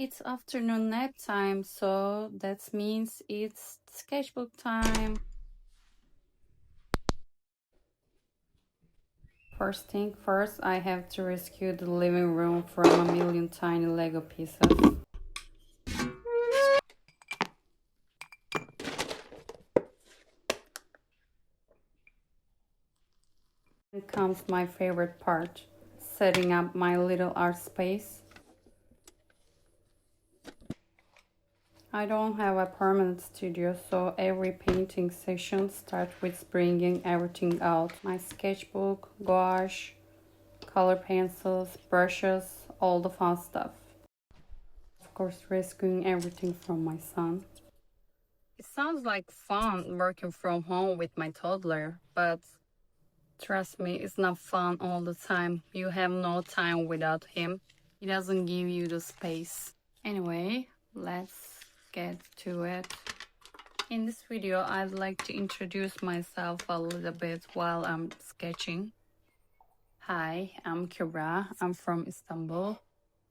It's afternoon nap time, so that means it's sketchbook time. First thing first, I have to rescue the living room from a million tiny Lego pieces. Then comes my favorite part, setting up my little art space. I don't have a permanent studio, so every painting session starts with bringing everything out. My sketchbook, gouache, color pencils, brushes, all the fun stuff. Of course, rescuing everything from my son. It sounds like fun working from home with my toddler, but trust me, it's not fun all the time. You have no time without him. He doesn't give you the space. Anyway, let's get to it. In this video, I'd like to introduce myself a little bit while I'm sketching. Hi, I'm Kibra. I'm from Istanbul.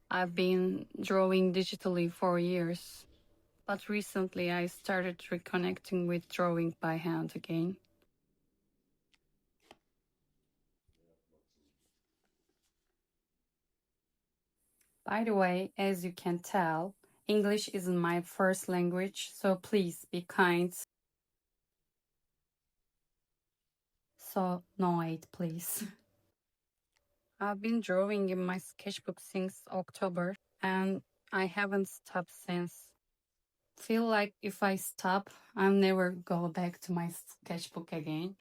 I've been drawing digitally for years, but recently I started reconnecting with drawing by hand again. By the way, as you can tell, English isn't my first language, so please be kind. So, no hate, please. I've been drawing in my sketchbook since October, and I haven't stopped since. Feel like if I stop, I'll never go back to my sketchbook again.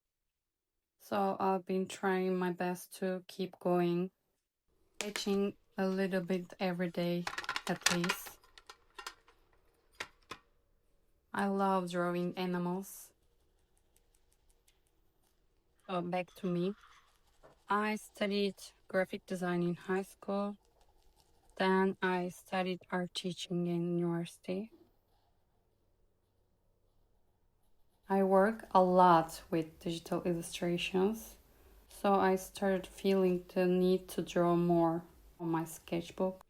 So I've been trying my best to keep going, sketching a little bit every day at least. I love drawing animals. So back to me. I studied graphic design in high school. Then I studied art teaching in university. I work a lot with digital illustrations, so I started feeling the need to draw more on my sketchbook.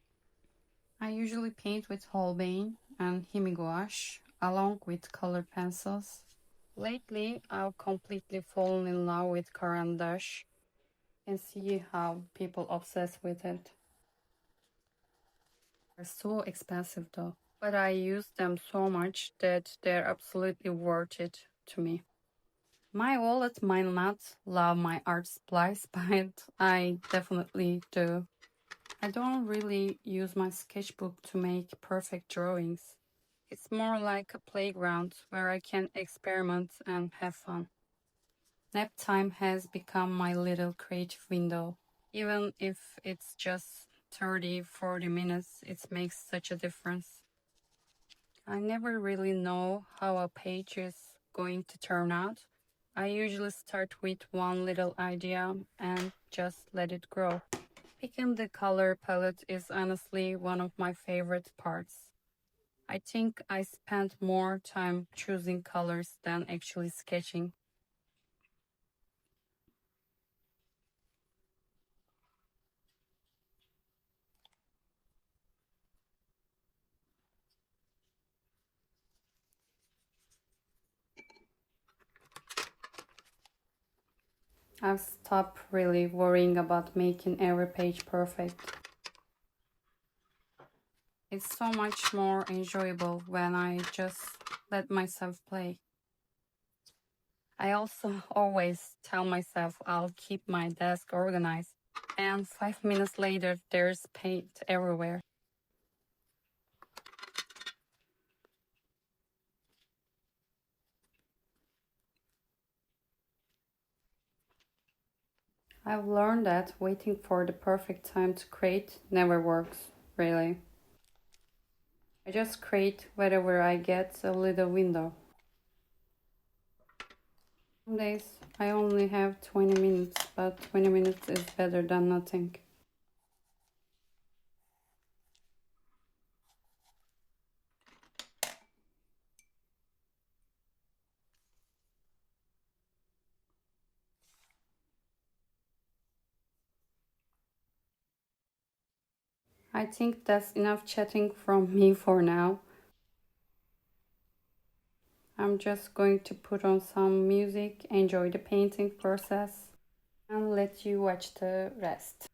I usually paint with Holbein and HIMI gouache, along with colored pencils. Lately, I've completely fallen in love with Caran. You can see how people obsess with it. They're so expensive though, but I use them so much that they're absolutely worth it to me. My wallet might not love my art supplies, but I definitely do. I don't really use my sketchbook to make perfect drawings. It's more like a playground where I can experiment and have fun. Nap time has become my little creative window. Even if it's just 30-40 minutes, it makes such a difference. I never really know how a page is going to turn out. I usually start with one little idea and just let it grow. Picking the color palette is honestly one of my favorite parts. I think I spend more time choosing colors than actually sketching. I've stopped really worrying about making every page perfect. It's so much more enjoyable when I just let myself play. I also always tell myself I'll keep my desk organized, and 5 minutes later, there's paint everywhere. I've learned that waiting for the perfect time to create never works, really. I just create wherever I get a little window. Some days I only have 20 minutes, but 20 minutes is better than nothing. I think that's enough chatting from me for now. I'm just going to put on some music, enjoy the painting process, and let you watch the rest.